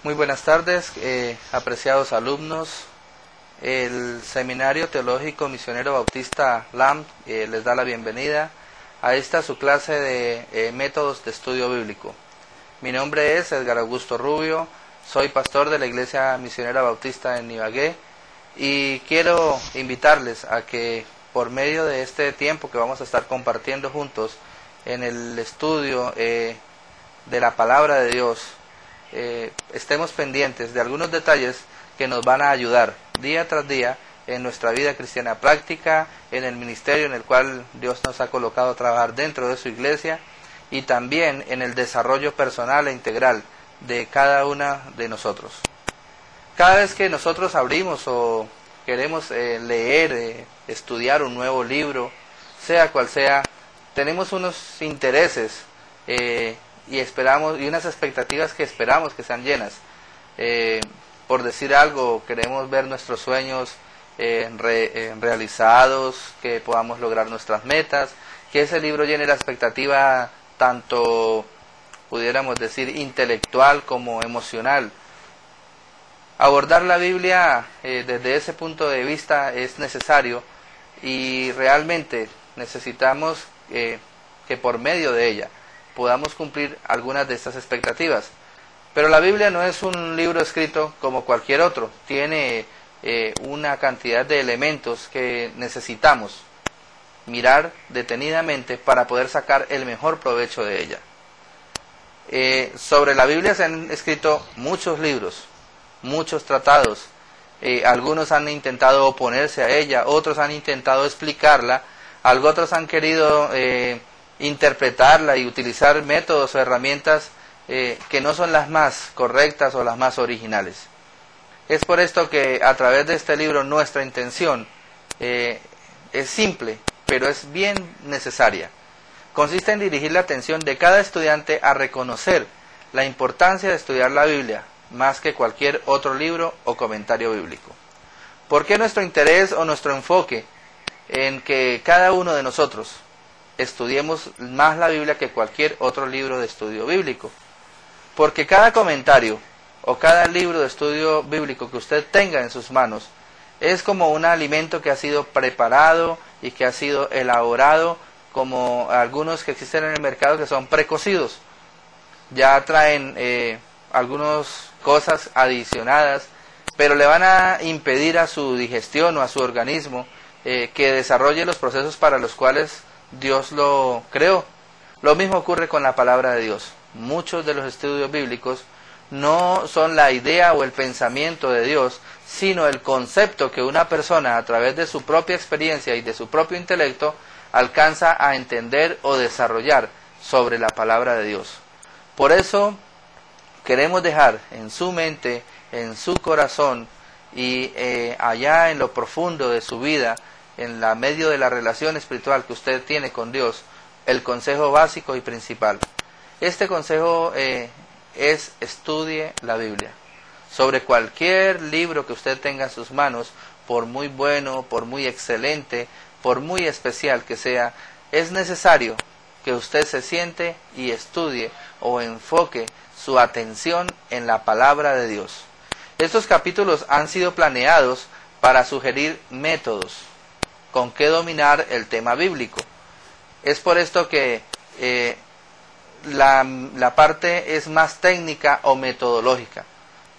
Muy buenas tardes, apreciados alumnos. El Seminario Teológico Misionero Bautista LAM les da la bienvenida a esta su clase de métodos de estudio bíblico. Mi nombre es Edgar Augusto Rubio, soy pastor de la Iglesia Misionera Bautista en Ibagué y quiero invitarles a que por medio de este tiempo que vamos a estar compartiendo juntos en el estudio de la Palabra de Dios, estemos pendientes de algunos detalles que nos van a ayudar día tras día en nuestra vida cristiana práctica, en el ministerio en el cual Dios nos ha colocado a trabajar dentro de su iglesia y también en el desarrollo personal e integral de cada una de nosotros. Cada vez que nosotros abrimos o queremos leer, estudiar un nuevo libro, sea cual sea, tenemos unos intereses y esperamos, y unas expectativas que esperamos que sean llenas. Por decir algo, queremos ver nuestros sueños realizados, que podamos lograr nuestras metas, que ese libro llene la expectativa tanto, pudiéramos decir, intelectual como emocional. Abordar la Biblia desde ese punto de vista es necesario y realmente necesitamos que por medio de ella podamos cumplir algunas de estas expectativas. Pero la Biblia no es un libro escrito como cualquier otro, tiene una cantidad de elementos que necesitamos mirar detenidamente para poder sacar el mejor provecho de ella. Sobre la Biblia se han escrito muchos libros, muchos tratados, algunos han intentado oponerse a ella, otros han intentado explicarla, otros han querido interpretarla y utilizar métodos o herramientas que no son las más correctas o las más originales. Es por esto que a través de este libro nuestra intención es simple, pero es bien necesaria. Consiste en dirigir la atención de cada estudiante a reconocer la importancia de estudiar la Biblia, más que cualquier otro libro o comentario bíblico. ¿Por qué nuestro interés o nuestro enfoque en que cada uno de nosotros estudiemos más la Biblia que cualquier otro libro de estudio bíblico? Porque cada comentario o cada libro de estudio bíblico que usted tenga en sus manos es como un alimento que ha sido preparado y que ha sido elaborado, como algunos que existen en el mercado que son precocidos. Ya traen algunas cosas adicionadas, pero le van a impedir a su digestión o a su organismo que desarrolle los procesos para los cuales Dios lo creó. Lo mismo ocurre con la palabra de Dios. Muchos de los estudios bíblicos no son la idea o el pensamiento de Dios, sino el concepto que una persona a través de su propia experiencia y de su propio intelecto alcanza a entender o desarrollar sobre la palabra de Dios. Por eso queremos dejar en su mente, en su corazón y allá en lo profundo de su vida, en la medio de la relación espiritual que usted tiene con Dios, el consejo básico y principal. Este consejo es: estudie la Biblia. Sobre cualquier libro que usted tenga en sus manos, por muy bueno, por muy excelente, por muy especial que sea, es necesario que usted se siente y estudie o enfoque su atención en la palabra de Dios. Estos capítulos han sido planeados para sugerir métodos con que dominar el tema bíblico. Es por esto que la parte es más técnica o metodológica.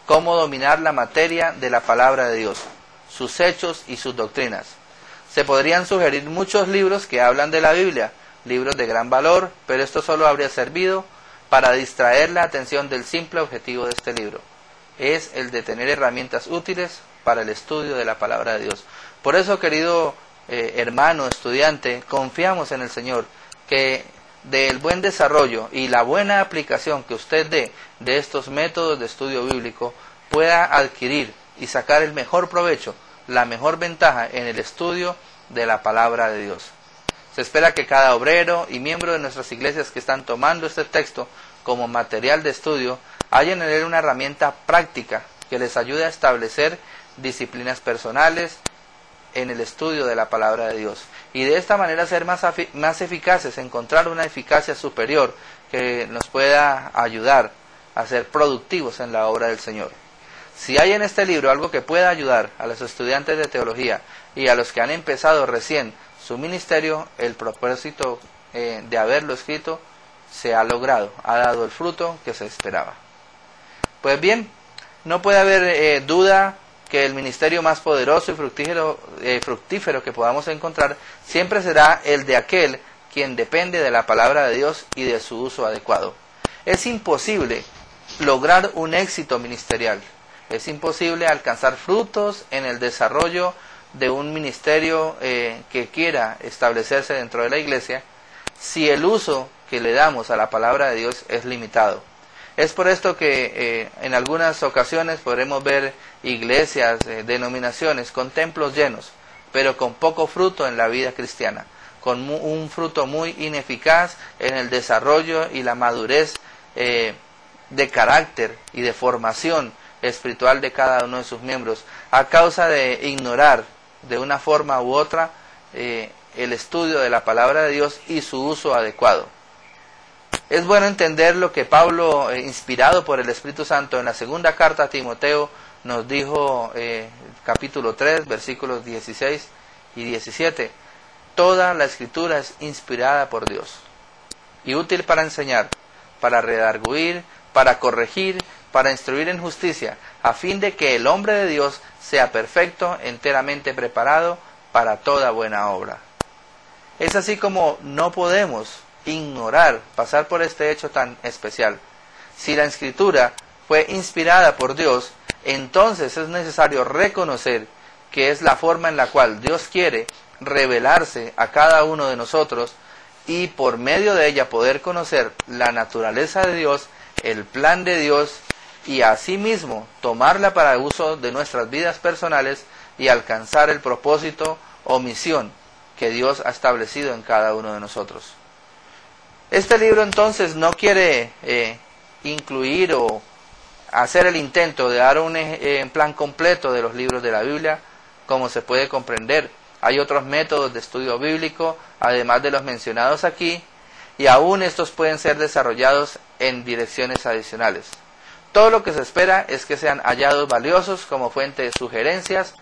Cómo dominar la materia de la palabra de Dios, sus hechos y sus doctrinas. Se podrían sugerir muchos libros que hablan de la Biblia, libros de gran valor, pero esto solo habría servido para distraer la atención del simple objetivo de este libro. Es el de tener herramientas útiles para el estudio de la palabra de Dios. Por eso, querido hermano, estudiante, confiamos en el Señor, que del buen desarrollo y la buena aplicación que usted dé de estos métodos de estudio bíblico pueda adquirir y sacar el mejor provecho, la mejor ventaja en el estudio de la palabra de Dios. Se espera que cada obrero y miembro de nuestras iglesias que están tomando este texto como material de estudio hallen en él una herramienta práctica que les ayude a establecer disciplinas personales en el estudio de la palabra de Dios y de esta manera ser más eficaces, encontrar una eficacia superior que nos pueda ayudar a ser productivos en la obra del Señor. Si hay en este libro algo que pueda ayudar a los estudiantes de teología y a los que han empezado recién su ministerio, el propósito de haberlo escrito se ha logrado, ha dado el fruto que se esperaba. Pues bien, no puede haber duda que el ministerio más poderoso y fructífero que podamos encontrar siempre será el de aquel quien depende de la palabra de Dios y de su uso adecuado. Es imposible lograr un éxito ministerial. Es imposible alcanzar frutos en el desarrollo de un ministerio que quiera establecerse dentro de la iglesia si el uso que le damos a la palabra de Dios es limitado. Es por esto que en algunas ocasiones podremos ver iglesias, denominaciones con templos llenos, pero con poco fruto en la vida cristiana, con un fruto muy ineficaz en el desarrollo y la madurez de carácter y de formación espiritual de cada uno de sus miembros, a causa de ignorar de una forma u otra el estudio de la palabra de Dios y su uso adecuado. Es bueno entender lo que Pablo, inspirado por el Espíritu Santo, en la segunda carta a Timoteo, nos dijo, capítulo 3, versículos 16 y 17. Toda la Escritura es inspirada por Dios y útil para enseñar, para redarguir, para corregir, para instruir en justicia, a fin de que el hombre de Dios sea perfecto, enteramente preparado para toda buena obra. Es así como no podemos ignorar, pasar por este hecho tan especial. Si la Escritura fue inspirada por Dios, entonces es necesario reconocer que es la forma en la cual Dios quiere revelarse a cada uno de nosotros y por medio de ella poder conocer la naturaleza de Dios, el plan de Dios y asimismo tomarla para uso de nuestras vidas personales y alcanzar el propósito o misión que Dios ha establecido en cada uno de nosotros. Este libro entonces no quiere incluir o hacer el intento de dar un plan completo de los libros de la Biblia, como se puede comprender. Hay otros métodos de estudio bíblico, además de los mencionados aquí, y aún estos pueden ser desarrollados en direcciones adicionales. Todo lo que se espera es que sean hallados valiosos como fuente de sugerencias,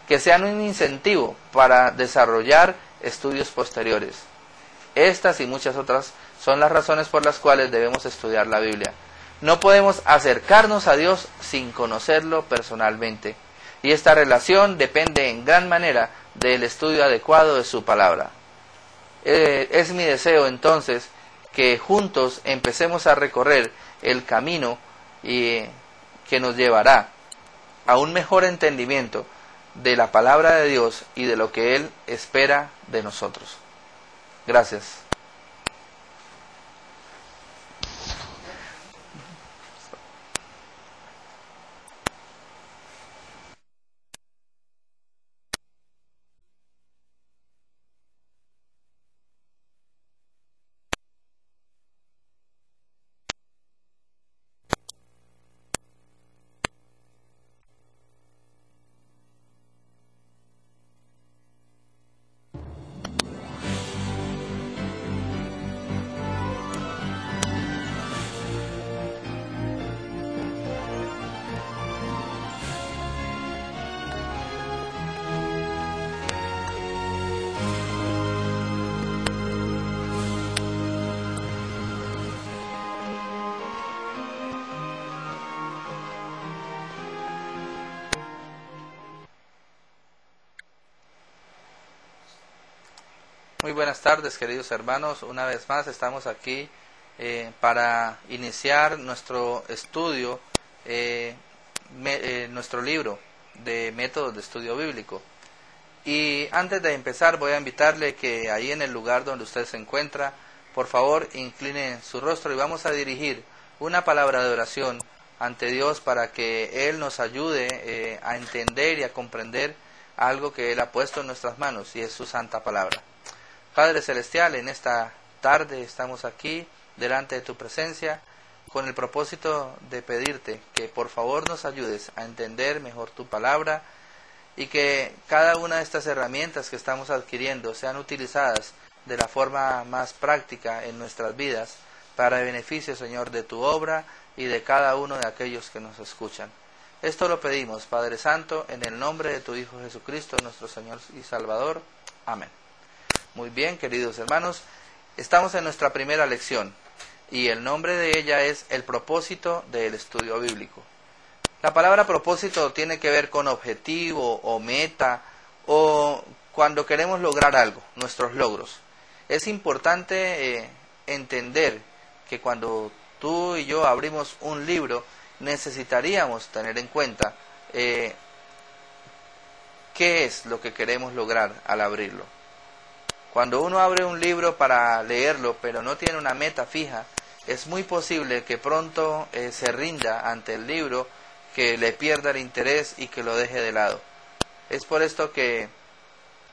que sean un incentivo para desarrollar estudios posteriores. Estas y muchas otras son las razones por las cuales debemos estudiar la Biblia. No podemos acercarnos a Dios sin conocerlo personalmente, y esta relación depende en gran manera del estudio adecuado de su palabra. Es mi deseo entonces que juntos empecemos a recorrer el camino que nos llevará a un mejor entendimiento de la palabra de Dios y de lo que Él espera de nosotros. Gracias. Muy buenas tardes, queridos hermanos. Una vez más estamos aquí para iniciar nuestro estudio, nuestro libro de métodos de estudio bíblico. Y antes de empezar voy a invitarle que ahí en el lugar donde usted se encuentra, por favor incline su rostro y vamos a dirigir una palabra de oración ante Dios para que Él nos ayude a entender y a comprender algo que Él ha puesto en nuestras manos, y es su santa palabra. Padre Celestial, en esta tarde estamos aquí delante de tu presencia con el propósito de pedirte que por favor nos ayudes a entender mejor tu palabra y que cada una de estas herramientas que estamos adquiriendo sean utilizadas de la forma más práctica en nuestras vidas para el beneficio, Señor, de tu obra y de cada uno de aquellos que nos escuchan. Esto lo pedimos, Padre Santo, en el nombre de tu Hijo Jesucristo, nuestro Señor y Salvador. Amén. Muy bien, queridos hermanos, estamos en nuestra primera lección y el nombre de ella es el propósito del estudio bíblico. La palabra propósito tiene que ver con objetivo o meta o cuando queremos lograr algo, nuestros logros. Es importante entender que cuando tú y yo abrimos un libro, necesitaríamos tener en cuenta qué es lo que queremos lograr al abrirlo. Cuando uno abre un libro para leerlo, pero no tiene una meta fija, es muy posible que pronto se rinda ante el libro, que le pierda el interés y que lo deje de lado. Es por esto que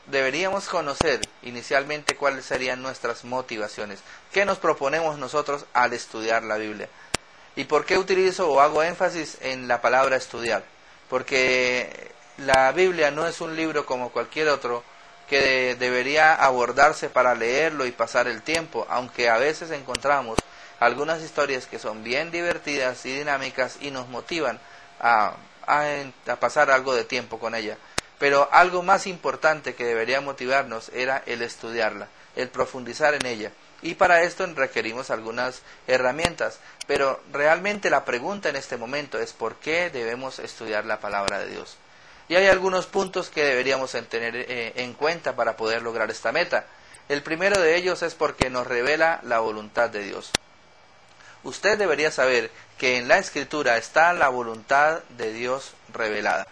deberíamos conocer inicialmente cuáles serían nuestras motivaciones. ¿Qué nos proponemos nosotros al estudiar la Biblia? ¿Y por qué utilizo o hago énfasis en la palabra estudiar? Porque la Biblia no es un libro como cualquier otro que debería abordarse para leerlo y pasar el tiempo, aunque a veces encontramos algunas historias que son bien divertidas y dinámicas y nos motivan a pasar algo de tiempo con ella. Pero algo más importante que debería motivarnos era el estudiarla, el profundizar en ella. Y para esto requerimos algunas herramientas. Pero realmente la pregunta en este momento es ¿por qué debemos estudiar la palabra de Dios? Y hay algunos puntos que deberíamos tener en cuenta para poder lograr esta meta. El primero de ellos es porque nos revela la voluntad de Dios. Usted debería saber que en la Escritura está la voluntad de Dios revelada.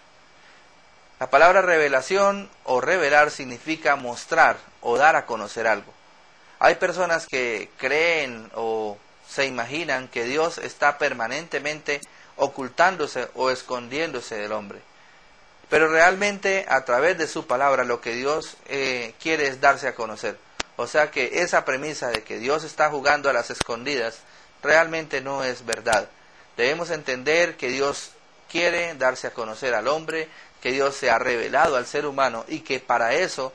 La palabra revelación o revelar significa mostrar o dar a conocer algo. Hay personas que creen o se imaginan que Dios está permanentemente ocultándose o escondiéndose del hombre. Pero realmente a través de su palabra lo que Dios quiere es darse a conocer. O sea que esa premisa de que Dios está jugando a las escondidas realmente no es verdad. Debemos entender que Dios quiere darse a conocer al hombre, que Dios se ha revelado al ser humano y que para eso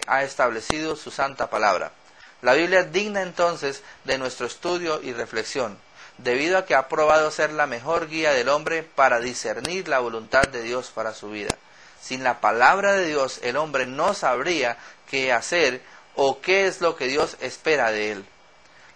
ha establecido su santa palabra. La Biblia es digna entonces de nuestro estudio y reflexión, debido a que ha probado ser la mejor guía del hombre para discernir la voluntad de Dios para su vida. Sin la palabra de Dios, el hombre no sabría qué hacer o qué es lo que Dios espera de él.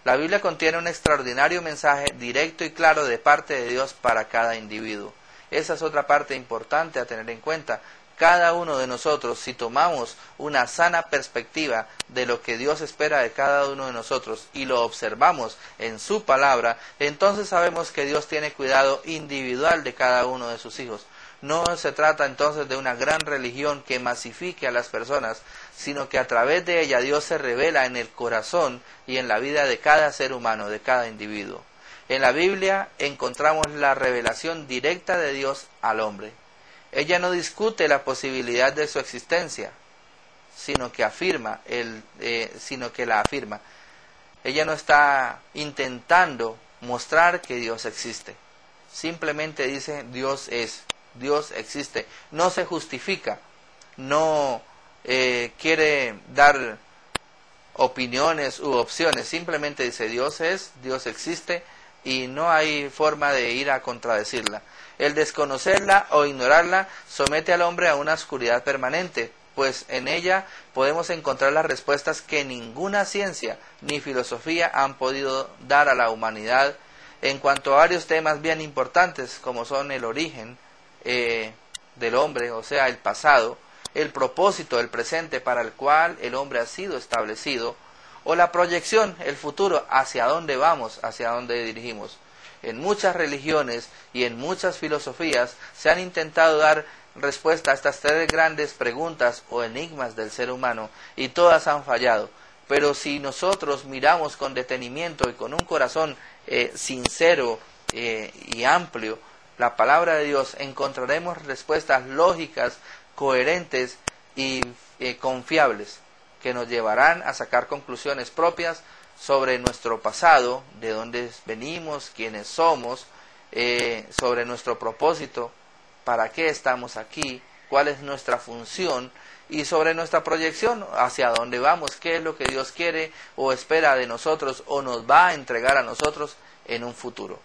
La Biblia contiene un extraordinario mensaje directo y claro de parte de Dios para cada individuo. Esa es otra parte importante a tener en cuenta. Cada uno de nosotros, si tomamos una sana perspectiva de lo que Dios espera de cada uno de nosotros y lo observamos en su palabra, entonces sabemos que Dios tiene cuidado individual de cada uno de sus hijos. No se trata entonces de una gran religión que masifique a las personas, sino que a través de ella Dios se revela en el corazón y en la vida de cada ser humano, de cada individuo. En la Biblia encontramos la revelación directa de Dios al hombre. Ella no discute la posibilidad de su existencia, sino que la afirma. Ella no está intentando mostrar que Dios existe. Simplemente dice Dios es, Dios existe. No se justifica, no quiere dar opiniones u opciones. Simplemente dice Dios es, Dios existe y no hay forma de ir a contradecirla. El desconocerla o ignorarla somete al hombre a una oscuridad permanente, pues en ella podemos encontrar las respuestas que ninguna ciencia ni filosofía han podido dar a la humanidad en cuanto a varios temas bien importantes, como son el origen del hombre, o sea, el pasado, el propósito del presente para el cual el hombre ha sido establecido, o la proyección, el futuro, hacia dónde vamos, hacia dónde dirigimos. En muchas religiones y en muchas filosofías se han intentado dar respuesta a estas tres grandes preguntas o enigmas del ser humano y todas han fallado. Pero si nosotros miramos con detenimiento y con un corazón sincero y amplio la palabra de Dios, encontraremos respuestas lógicas, coherentes y confiables que nos llevarán a sacar conclusiones propias sobre nuestro pasado, de dónde venimos, quiénes somos, sobre nuestro propósito, para qué estamos aquí, cuál es nuestra función y sobre nuestra proyección, hacia dónde vamos, qué es lo que Dios quiere o espera de nosotros o nos va a entregar a nosotros en un futuro.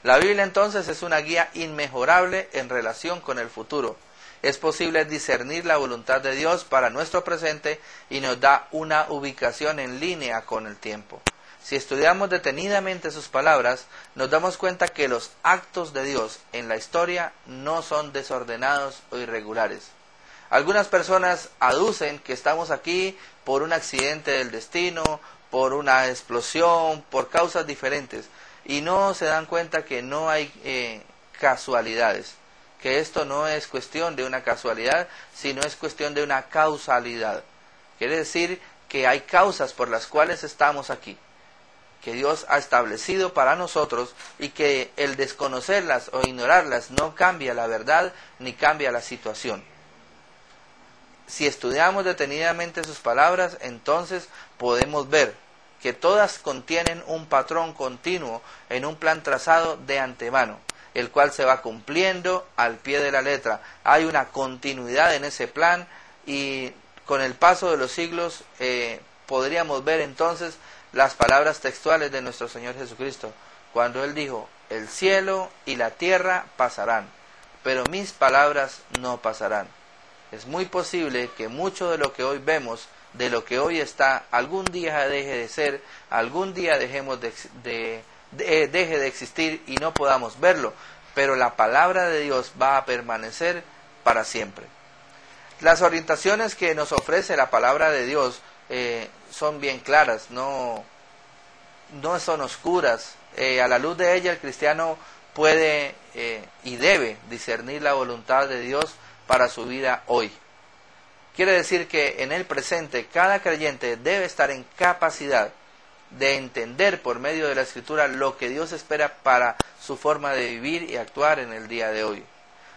La Biblia entonces es una guía inmejorable en relación con el futuro. Es posible discernir la voluntad de Dios para nuestro presente y nos da una ubicación en línea con el tiempo. Si estudiamos detenidamente sus palabras, nos damos cuenta que los actos de Dios en la historia no son desordenados o irregulares. Algunas personas aducen que estamos aquí por un accidente del destino, por una explosión, por causas diferentes, y no se dan cuenta que no hay casualidades, que esto no es cuestión de una casualidad, sino es cuestión de una causalidad. Quiere decir que hay causas por las cuales estamos aquí, que Dios ha establecido para nosotros y que el desconocerlas o ignorarlas no cambia la verdad ni cambia la situación. Si estudiamos detenidamente sus palabras, entonces podemos ver que todas contienen un patrón continuo en un plan trazado de antemano, el cual se va cumpliendo al pie de la letra. Hay una continuidad en ese plan y con el paso de los siglos podríamos ver entonces las palabras textuales de nuestro Señor Jesucristo, cuando Él dijo: el cielo y la tierra pasarán, pero mis palabras no pasarán. Es muy posible que mucho de lo que hoy vemos, de lo que hoy está, algún día deje de ser, algún día deje de existir y no podamos verlo, pero la palabra de Dios va a permanecer para siempre. Las orientaciones que nos ofrece la palabra de Dios son bien claras, no son oscuras. A la luz de ella el cristiano puede y debe discernir la voluntad de Dios para su vida hoy. Quiere decir que en el presente cada creyente debe estar en capacidad de entender por medio de la Escritura lo que Dios espera para su forma de vivir y actuar en el día de hoy.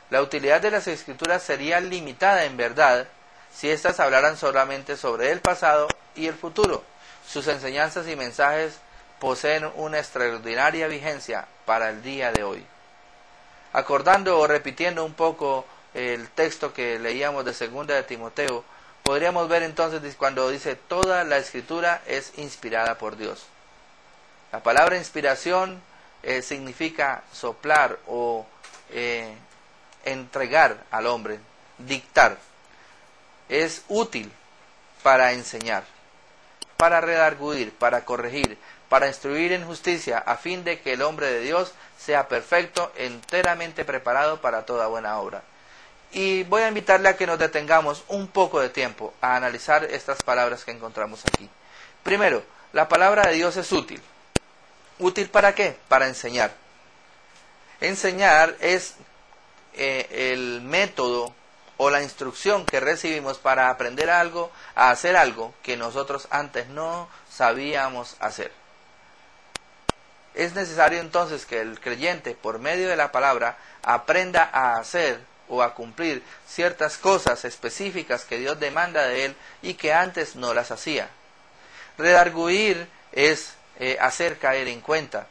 La utilidad de las Escrituras sería limitada en verdad si éstas hablaran solamente sobre el pasado y el futuro. Sus enseñanzas y mensajes poseen una extraordinaria vigencia para el día de hoy. Acordando o repitiendo un poco el texto que leíamos de 2 de Timoteo, podríamos ver entonces cuando dice: toda la Escritura es inspirada por Dios. La palabra inspiración significa soplar o entregar al hombre, dictar. Es útil para enseñar, para redarguir, para corregir, para instruir en justicia, a fin de que el hombre de Dios sea perfecto, enteramente preparado para toda buena obra. Y voy a invitarle a que nos detengamos un poco de tiempo a analizar estas palabras que encontramos aquí. Primero, la palabra de Dios es útil. ¿Útil para qué? Para enseñar. Enseñar es el método o la instrucción que recibimos para aprender algo, a hacer algo que nosotros antes no sabíamos hacer. Es necesario entonces que el creyente, por medio de la palabra, aprenda a hacer o a cumplir ciertas cosas específicas que Dios demanda de él y que antes no las hacía. Redarguir es hacer caer en cuenta.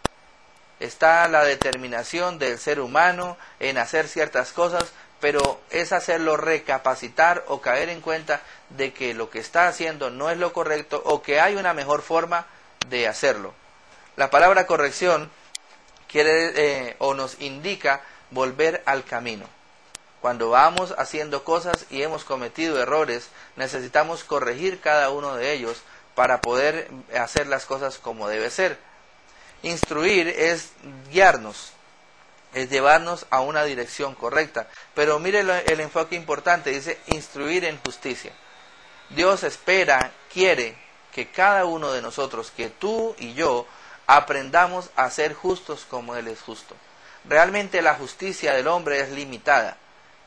Está la determinación del ser humano en hacer ciertas cosas, pero es hacerlo recapacitar o caer en cuenta de que lo que está haciendo no es lo correcto o que hay una mejor forma de hacerlo. La palabra corrección quiere o nos indica volver al camino. Cuando vamos haciendo cosas y hemos cometido errores, necesitamos corregir cada uno de ellos para poder hacer las cosas como debe ser. Instruir es guiarnos, es llevarnos a una dirección correcta. Pero mire el enfoque importante, dice instruir en justicia. Dios espera, quiere que cada uno de nosotros, que tú y yo, aprendamos a ser justos como Él es justo. Realmente la justicia del hombre es limitada,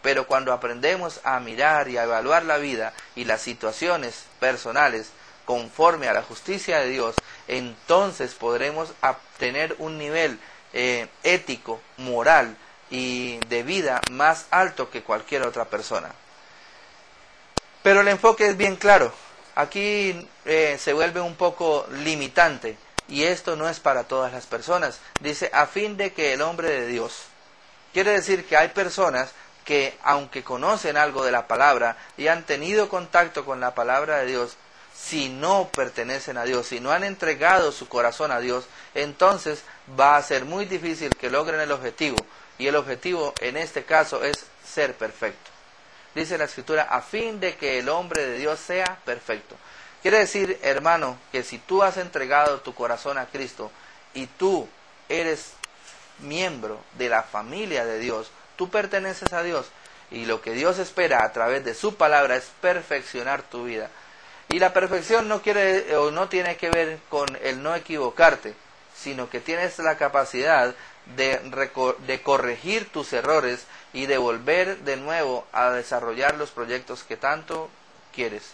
pero cuando aprendemos a mirar y a evaluar la vida y las situaciones personales conforme a la justicia de Dios, entonces podremos obtener un nivel ético, moral y de vida más alto que cualquier otra persona. Pero el enfoque es bien claro. Aquí se vuelve un poco limitante, y esto no es para todas las personas. Dice, a fin de que el hombre de Dios. Quiere decir que hay personas que, aunque conocen algo de la palabra y han tenido contacto con la palabra de Dios, si no pertenecen a Dios, si no han entregado su corazón a Dios, entonces va a ser muy difícil que logren el objetivo. Y el objetivo en este caso es ser perfecto. Dice la Escritura, a fin de que el hombre de Dios sea perfecto. Quiere decir, hermano, que si tú has entregado tu corazón a Cristo y tú eres miembro de la familia de Dios, tú perteneces a Dios, y lo que Dios espera a través de su palabra es perfeccionar tu vida. Y la perfección no quiere o no tiene que ver con el no equivocarte, sino que tienes la capacidad de corregir tus errores y de volver de nuevo a desarrollar los proyectos que tanto quieres.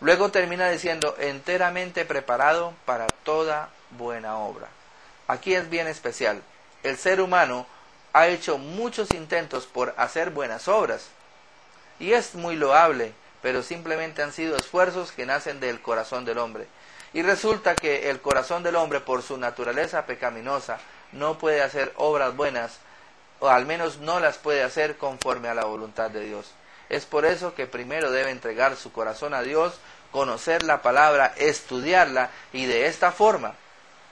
Luego termina diciendo, enteramente preparado para toda buena obra. Aquí es bien especial. El ser humano ha hecho muchos intentos por hacer buenas obras, y es muy loable, pero simplemente han sido esfuerzos que nacen del corazón del hombre. Y resulta que el corazón del hombre, por su naturaleza pecaminosa, no puede hacer obras buenas, o al menos no las puede hacer conforme a la voluntad de Dios. Es por eso que primero debe entregar su corazón a Dios, conocer la palabra, estudiarla, y de esta forma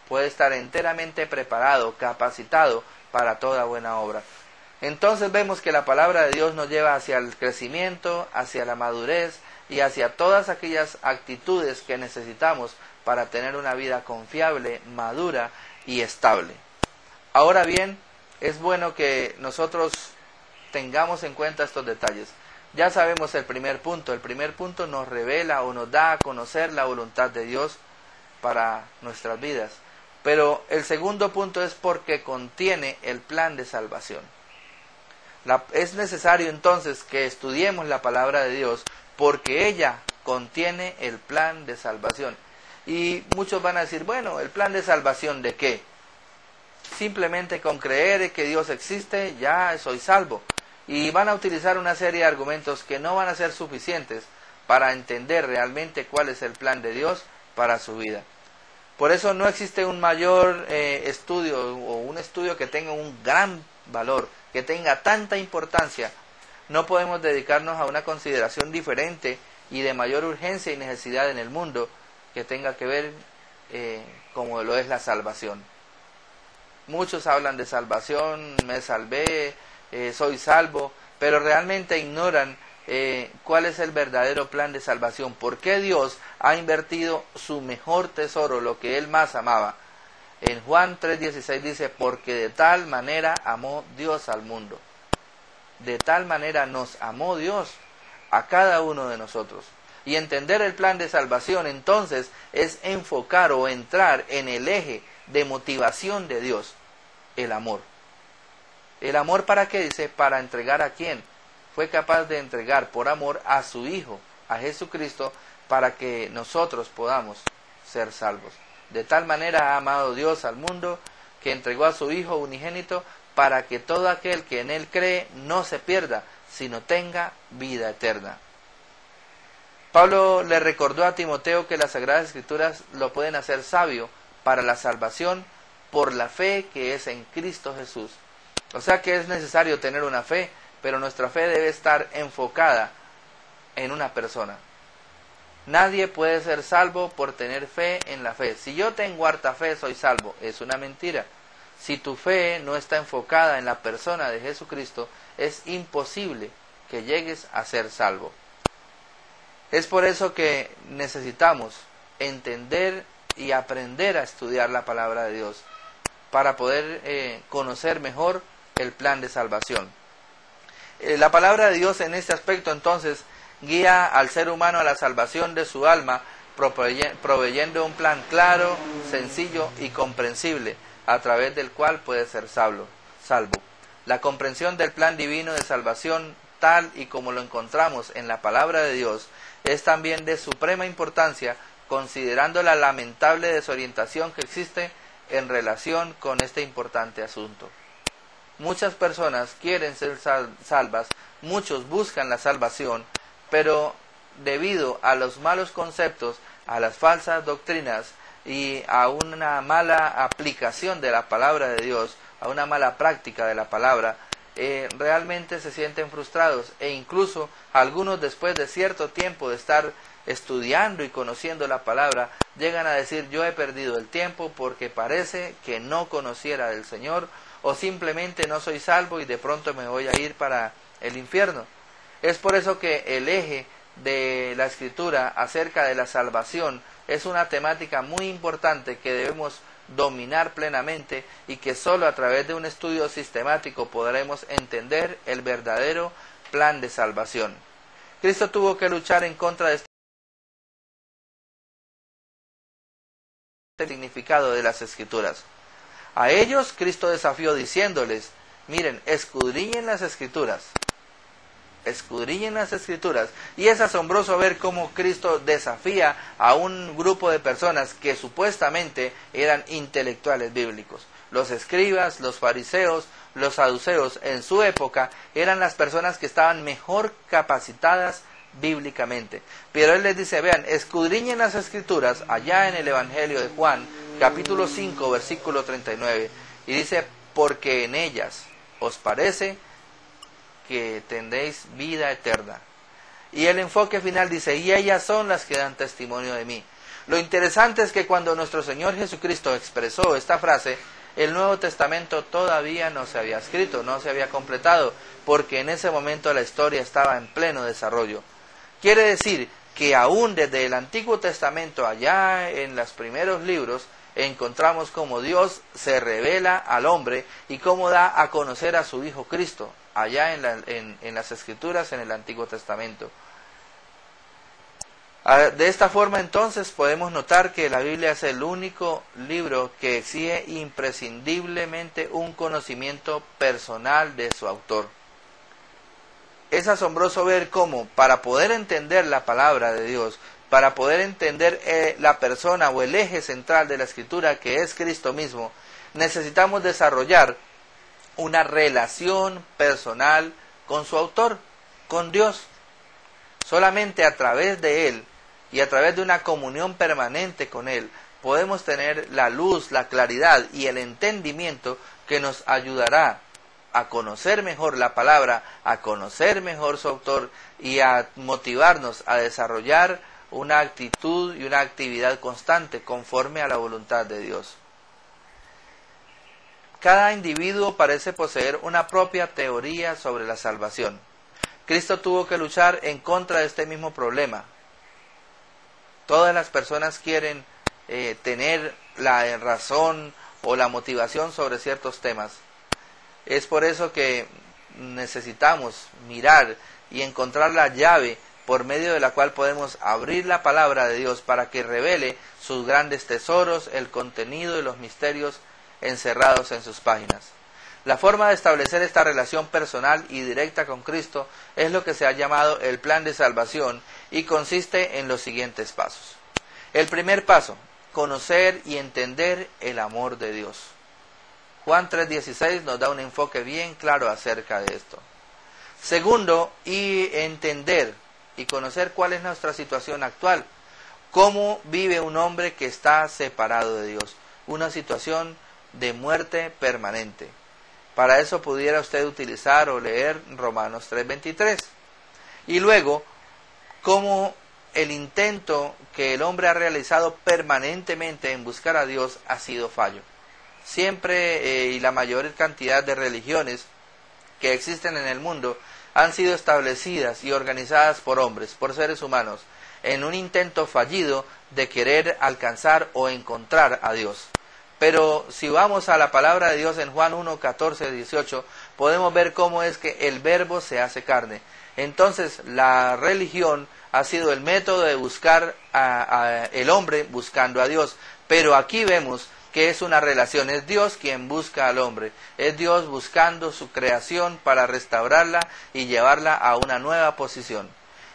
puede estar enteramente preparado, capacitado para toda buena obra. Entonces vemos que la palabra de Dios nos lleva hacia el crecimiento, hacia la madurez y hacia todas aquellas actitudes que necesitamos para tener una vida confiable, madura y estable. Ahora bien, es bueno que nosotros tengamos en cuenta estos detalles. Ya sabemos el primer punto. El primer punto nos revela o nos da a conocer la voluntad de Dios para nuestras vidas. Pero el segundo punto es porque contiene el plan de salvación. Es necesario entonces que estudiemos la palabra de Dios porque ella contiene el plan de salvación. Y muchos van a decir, bueno, ¿el plan de salvación de qué? Simplemente con creer que Dios existe, ya soy salvo. Y van a utilizar una serie de argumentos que no van a ser suficientes para entender realmente cuál es el plan de Dios para su vida. Por eso no existe un mayor estudio o un estudio que tenga un gran valor, que tenga tanta importancia. No podemos dedicarnos a una consideración diferente y de mayor urgencia y necesidad en el mundo que tenga que ver como lo es la salvación. Muchos hablan de salvación, me salvé, soy salvo, pero realmente ignoran cuál es el verdadero plan de salvación. ¿Por qué Dios ha invertido su mejor tesoro, lo que Él más amaba? En Juan 3:16 dice, porque de tal manera amó Dios al mundo. De tal manera nos amó Dios a cada uno de nosotros. Y entender el plan de salvación entonces es enfocar o entrar en el eje de motivación de Dios, el amor. ¿El amor para qué? Dice, para entregar a quién. Fue capaz de entregar por amor a su Hijo, a Jesucristo, para que nosotros podamos ser salvos. De tal manera ha amado Dios al mundo, que entregó a su Hijo unigénito, para que todo aquel que en Él cree no se pierda, sino tenga vida eterna. Pablo le recordó a Timoteo que las Sagradas Escrituras lo pueden hacer sabio para la salvación por la fe que es en Cristo Jesús. O sea que es necesario tener una fe, pero nuestra fe debe estar enfocada en una persona. Nadie puede ser salvo por tener fe en la fe. Si yo tengo harta fe, soy salvo. Es una mentira. Si tu fe no está enfocada en la persona de Jesucristo, es imposible que llegues a ser salvo. Es por eso que necesitamos entender y aprender a estudiar la palabra de Dios para poder conocer mejor el plan de salvación. La palabra de Dios en este aspecto entonces guía al ser humano a la salvación de su alma, proveyendo un plan claro, sencillo y comprensible, a través del cual puede ser salvo. La comprensión del plan divino de salvación, tal y como lo encontramos en la palabra de Dios, es también de suprema importancia, considerando la lamentable desorientación que existe en relación con este importante asunto. Muchas personas quieren ser salvas, muchos buscan la salvación, pero debido a los malos conceptos, a las falsas doctrinas y a una mala aplicación de la palabra de Dios, a una mala práctica de la palabra, realmente se sienten frustrados, e incluso algunos después de cierto tiempo de estar estudiando y conociendo la palabra, llegan a decir: yo he perdido el tiempo porque parece que no conociera del Señor, o simplemente no soy salvo y de pronto me voy a ir para el infierno. Es por eso que el eje de la Escritura acerca de la salvación es una temática muy importante que debemos dominar plenamente, y que solo a través de un estudio sistemático podremos entender el verdadero plan de salvación. Cristo tuvo que luchar en contra de este significado de las Escrituras. A ellos Cristo desafió diciéndoles: miren, escudriñen las Escrituras. Escudriñen las Escrituras. Y es asombroso ver cómo Cristo desafía a un grupo de personas que supuestamente eran intelectuales bíblicos. Los escribas, los fariseos, los saduceos en su época eran las personas que estaban mejor capacitadas bíblicamente. Pero Él les dice: vean, escudriñen las Escrituras, allá en el Evangelio de Juan, capítulo 5, versículo 39. Y dice: porque en ellas os parece que tendréis vida eterna. Y el enfoque final dice: y ellas son las que dan testimonio de mí. Lo interesante es que cuando nuestro Señor Jesucristo expresó esta frase, el Nuevo Testamento todavía no se había escrito, no se había completado, porque en ese momento la historia estaba en pleno desarrollo. Quiere decir que aún desde el Antiguo Testamento, allá en los primeros libros, encontramos cómo Dios se revela al hombre y cómo da a conocer a su Hijo Cristo, allá en las Escrituras, en el Antiguo Testamento. De esta forma entonces podemos notar que la Biblia es el único libro que exige imprescindiblemente un conocimiento personal de su autor. Es asombroso ver cómo, para poder entender la palabra de Dios, para poder entender la persona o el eje central de la Escritura, que es Cristo mismo, necesitamos desarrollar una relación personal con su autor, con Dios. Solamente a través de Él y a través de una comunión permanente con Él podemos tener la luz, la claridad y el entendimiento que nos ayudará a conocer mejor la palabra, a conocer mejor su autor y a motivarnos a desarrollar una actitud y una actividad constante conforme a la voluntad de Dios. Cada individuo parece poseer una propia teoría sobre la salvación. Cristo tuvo que luchar en contra de este mismo problema. Todas las personas quieren tener la razón o la motivación sobre ciertos temas. Es por eso que necesitamos mirar y encontrar la llave por medio de la cual podemos abrir la palabra de Dios para que revele sus grandes tesoros, el contenido y los misterios encerrados en sus páginas. La forma de establecer esta relación personal y directa con Cristo es lo que se ha llamado el plan de salvación, y consiste en los siguientes pasos. El primer paso: conocer y entender el amor de Dios. Juan 3:16 nos da un enfoque bien claro acerca de esto. Segundo, y entender y conocer cuál es nuestra situación actual. Cómo vive un hombre que está separado de Dios. Una situación de muerte permanente. Para eso pudiera usted utilizar o leer Romanos 3:23. Y luego, cómo el intento que el hombre ha realizado permanentemente en buscar a Dios ha sido fallo. Siempre y la mayor cantidad de religiones que existen en el mundo han sido establecidas y organizadas por hombres, por seres humanos, en un intento fallido de querer alcanzar o encontrar a Dios. Pero si vamos a la palabra de Dios en Juan 1, 14, 18, podemos ver cómo es que el verbo se hace carne. Entonces la religión ha sido el método de buscar el hombre buscando a Dios. Pero aquí vemos que es una relación, es Dios quien busca al hombre, es Dios buscando su creación para restaurarla y llevarla a una nueva posición.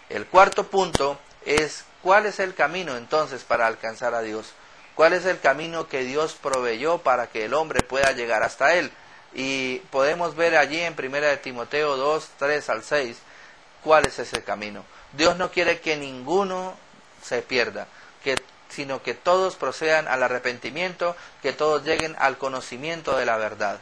El cuarto punto es: ¿cuál es el camino entonces para alcanzar a Dios? ¿Cuál es el camino que Dios proveyó para que el hombre pueda llegar hasta Él? Y podemos ver allí en 1 de Timoteo 2, 3 al 6, cuál es ese camino. Dios no quiere que ninguno se pierda, sino que todos procedan al arrepentimiento, que todos lleguen al conocimiento de la verdad.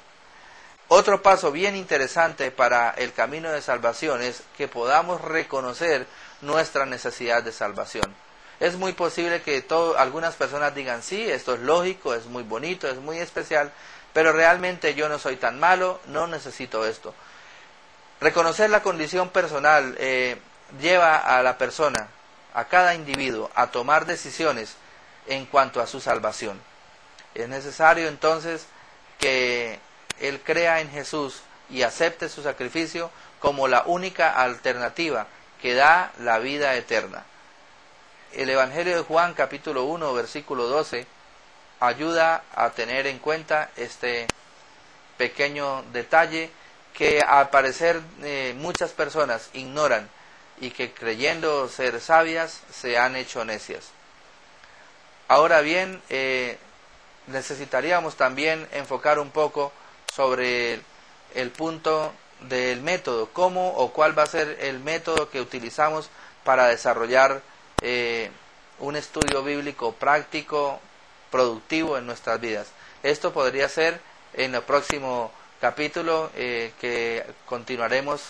Otro paso bien interesante para el camino de salvación es que podamos reconocer nuestra necesidad de salvación. Es muy posible que algunas personas digan, sí, esto es lógico, es muy bonito, es muy especial, pero realmente yo no soy tan malo, no necesito esto. Reconocer la condición personal lleva a la persona, a cada individuo, a tomar decisiones en cuanto a su salvación. Es necesario entonces que él crea en Jesús y acepte su sacrificio como la única alternativa que da la vida eterna. El Evangelio de Juan, capítulo 1, versículo 12, ayuda a tener en cuenta este pequeño detalle que al parecer muchas personas ignoran y que creyendo ser sabias se han hecho necias. Ahora bien, necesitaríamos también enfocar un poco sobre el punto del método, cómo o cuál va a ser el método que utilizamos para desarrollar un estudio bíblico práctico, productivo en nuestras vidas. Esto podría ser en el próximo capítulo que continuaremos